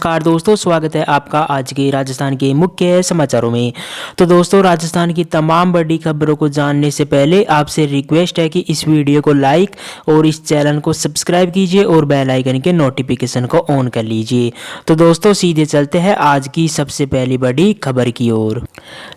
नमस्कार दोस्तों, स्वागत है आपका आज के राजस्थान के मुख्य समाचारों में। तो दोस्तों, राजस्थान की तमाम बड़ी खबरों को जानने से पहले आपसे रिक्वेस्ट है कि इस वीडियो को लाइक और इस चैनल को सब्सक्राइब कीजिए और बेल आइकन के नोटिफिकेशन को ऑन कर लीजिए। तो दोस्तों, सीधे चलते हैं आज की सबसे पहली बड़ी खबर की ओर।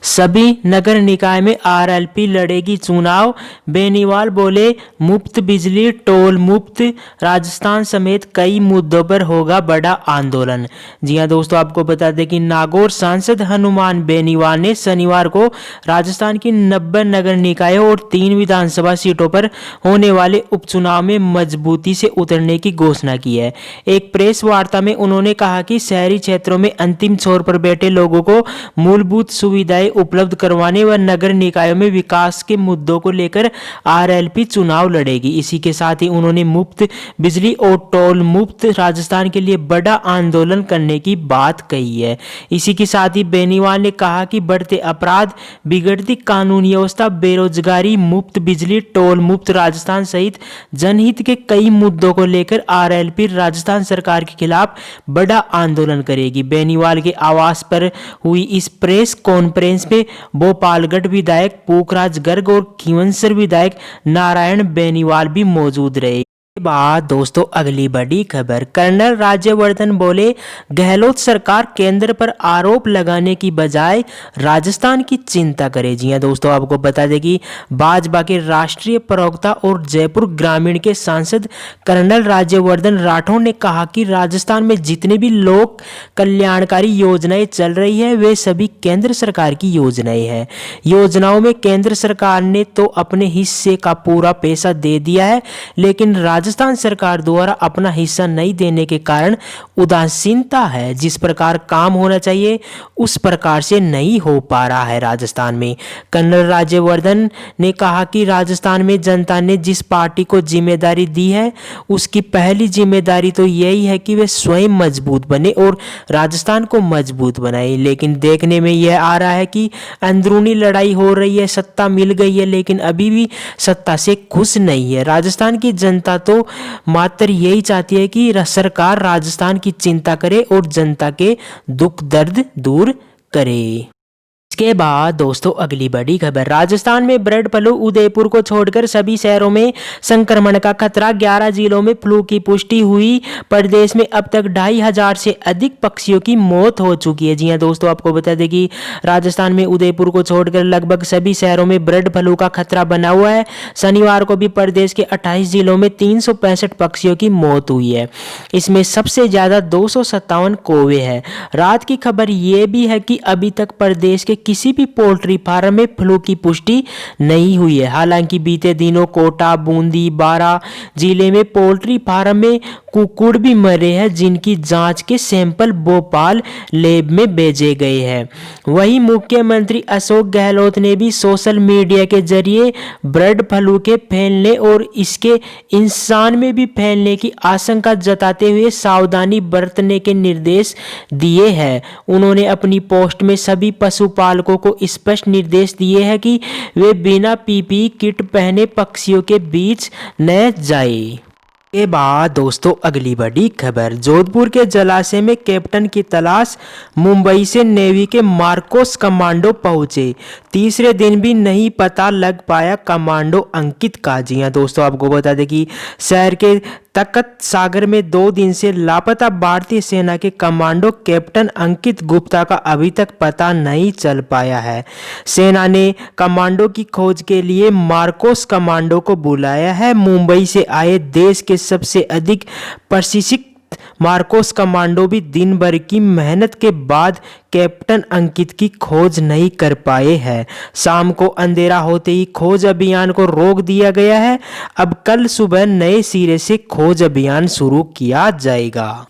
सभी नगर निकाय में आरएलपी लड़ेगी चुनाव, बेनीवाल बोले मुफ्त बिजली, टोल मुक्त, राजस्थान समेत कई मुद्दों पर होगा बड़ा आंदोलन। जी हां दोस्तों, आपको बता दें कि नागौर सांसद हनुमान बेनीवाल ने शनिवार को राजस्थान की 90 नगर निकायों और 3 विधानसभा सीटों पर होने वाले उपचुनाव में मजबूती से उतरने की घोषणा की है। एक प्रेस वार्ता में उन्होंने कहा कि शहरी क्षेत्रों में अंतिम छोर पर बैठे लोगों को मूलभूत सुविधाएं उपलब्ध करवाने व नगर निकायों में विकास के मुद्दों को लेकर आरएलपी चुनाव लड़ेगी। इसी के साथ ही उन्होंने मुफ्त बिजली और टोल मुक्त राजस्थान के लिए बड़ा आंदोलन करने की बात कही है। इसी के साथ ही बेनीवाल ने कहा कि बढ़ते अपराध, बिगड़ती कानूनी व्यवस्था, बेरोजगारी, मुफ्त बिजली, टोल मुक्त राजस्थान सहित जनहित के कई मुद्दों को लेकर आरएलपी राजस्थान सरकार के खिलाफ बड़ा आंदोलन करेगी। बेनीवाल के आवास पर हुई इस प्रेस कॉन्फ्रेंस में भोपालगढ़ विधायक पुखराज गर्ग और खींवसर विधायक नारायण बेनीवाल भी मौजूद रहे। बाद दोस्तों, अगली बड़ी खबर। कर्नल राज्यवर्धन बोले गहलोत सरकार केंद्र पर आरोप लगाने की बजाय राजस्थान की चिंता करे। जी हां दोस्तों, आपको बता दें कि भाजपा के राष्ट्रीय प्रवक्ता और जयपुर ग्रामीण के सांसद कर्नल राज्यवर्धन राठौड़ ने कहा कि राजस्थान में जितने भी लोक कल्याणकारी योजनाएं चल रही है वे सभी केंद्र सरकार की योजनाएं हैं। योजनाओं में केंद्र सरकार ने तो अपने हिस्से का पूरा पैसा दे दिया है, लेकिन राजस्थान सरकार द्वारा अपना हिस्सा नहीं देने के कारण उदासीनता है। जिस प्रकार काम होना चाहिए उस प्रकार से नहीं हो पा रहा है राजस्थान में। कर्नल राज्यवर्धन ने कहा कि राजस्थान में जनता ने जिस पार्टी को जिम्मेदारी दी है उसकी पहली जिम्मेदारी तो यही है कि वे स्वयं मजबूत बने और राजस्थान को मजबूत बनाए। लेकिन देखने में यह आ रहा है कि अंदरूनी लड़ाई हो रही है, सत्ता मिल गई है लेकिन अभी भी सत्ता से खुश नहीं है। राजस्थान की जनता तो मात्र यही चाहती है कि सरकार राजस्थान की चिंता करे और जनता के दुख दर्द दूर करे। इसके बाद दोस्तों, अगली बड़ी खबर। राजस्थान में बर्ड फ्लू, उदयपुर को छोड़कर सभी शहरों में संक्रमण का खतरा, 11 जिलों में फ्लू की पुष्टि हुई। प्रदेश में अब तक 2500 से अधिक पक्षियों की मौत हो चुकी है। जी हां दोस्तों, आपको बता दें कि राजस्थान में उदयपुर को छोड़कर लगभग सभी शहरों में बर्ड फ्लू का खतरा बना हुआ है। शनिवार को भी प्रदेश के 28 जिलों में 365 पक्षियों की मौत हुई है। इसमें सबसे ज्यादा 257 कौवे हैं। रात की खबर यह भी है कि अभी तक प्रदेश के किसी भी पोल्ट्री फार्म में फ्लू की पुष्टि नहीं हुई है। हालांकि बीते दिनों कोटा, बूंदी, बारां जिले में पोल्ट्री फार्म में कुक्कुड़ भी मरे हैं, जिनकी जांच के सैंपल भोपाल लैब में भेजे गए हैं। वहीं मुख्यमंत्री अशोक गहलोत ने भी सोशल मीडिया के जरिए बर्ड फ्लू के फैलने और इसके इंसान में भी फैलने की आशंका जताते हुए सावधानी बरतने के निर्देश दिए हैं। उन्होंने अपनी पोस्ट में सभी पशुपालकों को स्पष्ट निर्देश दिए हैं कि वे बिना पीपीई किट पहने पक्षियों के बीच न जाएं। के बाद दोस्तों, अगली बड़ी खबर। जोधपुर के जलाशय में कैप्टन की तलाश, मुंबई से नेवी के मार्कोस कमांडो पहुंचे, तीसरे दिन भी नहीं पता लग पाया कमांडो अंकित का। जी हां दोस्तों, आपको बता दें कि शहर के तख्त सागर में 2 दिन से लापता भारतीय सेना के कमांडो कैप्टन अंकित गुप्ता का अभी तक पता नहीं चल पाया है। सेना ने कमांडो की खोज के लिए मार्कोस कमांडो को बुलाया है। मुंबई से आए देश के सबसे अधिक प्रशिक्षित मार्कोस कमांडो भी दिन भर की मेहनत के बाद कैप्टन अंकित की खोज नहीं कर पाए हैं। शाम को अंधेरा होते ही खोज अभियान को रोक दिया गया है। अब कल सुबह नए सिरे से खोज अभियान शुरू किया जाएगा।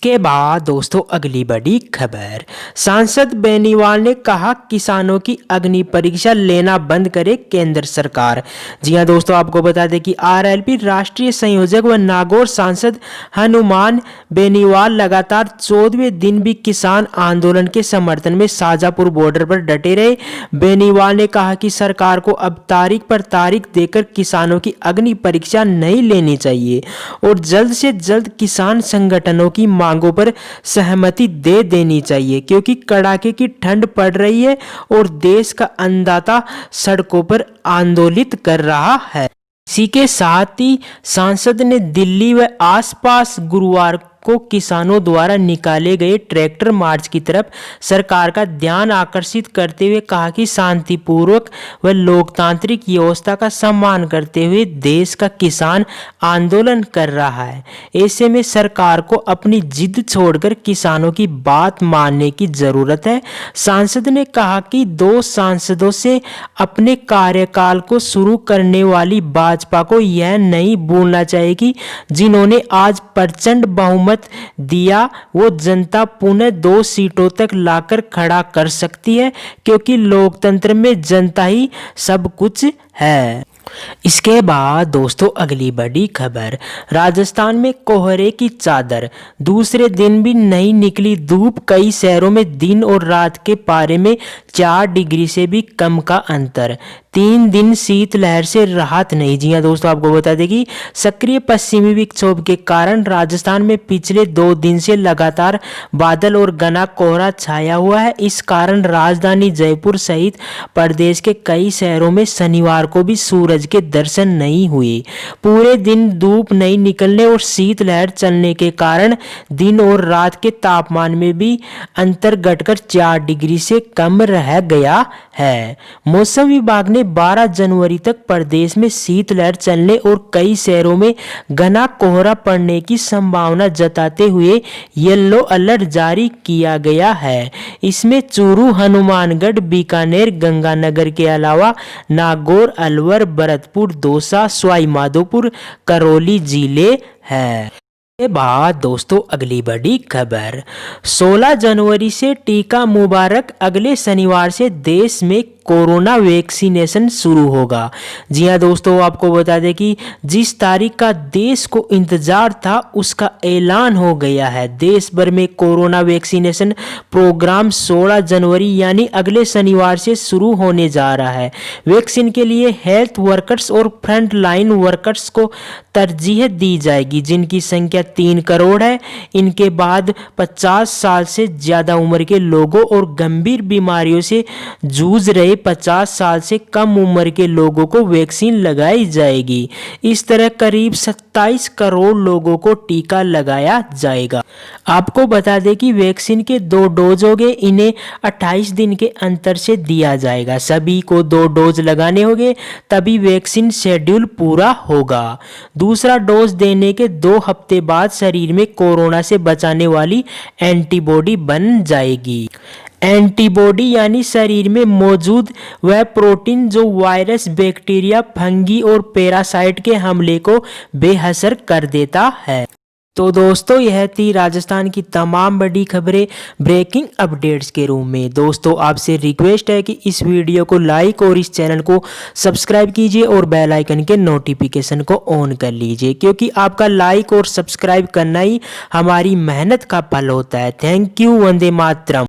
के बाद दोस्तों, अगली बड़ी खबर। सांसद बेनीवाल ने कहा किसानों की अग्नि परीक्षा लेना बंद करे केंद्र सरकार। जी हां दोस्तों, आपको बता दें कि आरएलपी राष्ट्रीय संयोजक व नागौर सांसद हनुमान बेनीवाल लगातार 14वें दिन भी किसान आंदोलन के समर्थन में शाजापुर बॉर्डर पर डटे रहे। बेनीवाल ने कहा कि सरकार को अब तारीख पर तारीख देकर किसानों की अग्नि परीक्षा नहीं लेनी चाहिए और जल्द से जल्द किसान संगठनों की मांग मांगों पर सहमति दे देनी चाहिए, क्योंकि कड़ाके की ठंड पड़ रही है और देश का अन्नदाता सड़कों पर आंदोलित कर रहा है। इसी के साथ ही सांसद ने दिल्ली व आसपास गुरुवार को किसानों द्वारा निकाले गए ट्रैक्टर मार्च की तरफ सरकार का ध्यान आकर्षित करते हुए कहा कि शांतिपूर्वक व लोकतांत्रिक व्यवस्था का सम्मान करते हुए देश का किसान आंदोलन कर रहा है। ऐसे में सरकार को अपनी जिद छोड़कर किसानों की बात मानने की जरूरत है। सांसद ने कहा कि 2 सांसदों से अपने कार्यकाल को शुरू करने वाली भाजपा को यह नहीं भूलना चाहिए कि जिन्होंने आज प्रचंड बहुमत दिया वो जनता पुनः 2 सीटों तक लाकर खड़ा कर सकती है, क्योंकि लोकतंत्र में जनता ही सब कुछ है। इसके बाद दोस्तों अगली बड़ी खबर, राजस्थान में कोहरे की चादर, दूसरे दिन भी नहीं निकली धूप। कई शहरों में दिन और रात के पारे में 4 डिग्री से भी कम का अंतर। 3 दिन शीतलहर से राहत नहीं। जी हाँ दोस्तों, आपको बता दें कि सक्रिय पश्चिमी विक्षोभ के कारण राजस्थान में पिछले 2 दिन से लगातार बादल और घना कोहरा छाया हुआ है। इस कारण राजधानी जयपुर सहित प्रदेश के कई शहरों में शनिवार को भी सूरज के दर्शन नहीं हुए। पूरे दिन धूप नहीं निकलने और शीतलहर चलने के कारण दिन और रात के तापमान में भी अंतर घटकर 4 डिग्री से कम रह गया है। मौसम विभाग ने 12 जनवरी तक प्रदेश में शीतलहर चलने और कई शहरों में घना कोहरा पड़ने की संभावना जताते हुए येलो अलर्ट जारी किया गया है। इसमें चूरू, हनुमानगढ़, बीकानेर, गंगानगर के अलावा नागौर, अलवर, भरतपुर, दौसा, सवाई माधोपुर, करौली जिले हैं। के बाद दोस्तों अगली बड़ी खबर, 16 जनवरी से टीका मुबारक। अगले शनिवार से देश में कोरोना वैक्सीनेशन शुरू होगा। जी हाँ दोस्तों, आपको बता दें कि जिस तारीख का देश को इंतजार था उसका ऐलान हो गया है। देश भर में कोरोना वैक्सीनेशन प्रोग्राम 16 जनवरी यानी अगले शनिवार से शुरू होने जा रहा है। वैक्सीन के लिए हेल्थ वर्कर्स और फ्रंट लाइन वर्कर्स को तरजीह दी जाएगी, जिनकी संख्या 3 करोड़ है। इनके बाद 50 साल से ज्यादा उम्र के लोगों और गंभीर बीमारियों से जूझ रहे 50 साल से कम उम्र के लोगों को वैक्सीन लगाई जाएगी। इस तरह करीब 27 करोड़ लोगों को टीका लगाया जाएगा। आपको बता दें कि वैक्सीन के 2 डोज होंगे, इन्हें 28 दिन के अंतर से दिया जाएगा। सभी को 2 डोज लगाने होंगे, तभी वैक्सीन शेड्यूल पूरा होगा। दूसरा डोज देने के 2 हफ्ते बाद शरीर में कोरोना से बचाने वाली एंटीबॉडी बन जाएगी। एंटीबॉडी यानी शरीर में मौजूद वह प्रोटीन जो वायरस, बैक्टीरिया, फंगी और पैरासाइट के हमले को बेअसर कर देता है। तो दोस्तों यह थी राजस्थान की तमाम बड़ी खबरें ब्रेकिंग अपडेट्स के रूप में। दोस्तों आपसे रिक्वेस्ट है कि इस वीडियो को लाइक और इस चैनल को सब्सक्राइब कीजिए और बेल आइकन के नोटिफिकेशन को ऑन कर लीजिए, क्योंकि आपका लाइक और सब्सक्राइब करना ही हमारी मेहनत का फल होता है। Thank you. वंदे मातरम।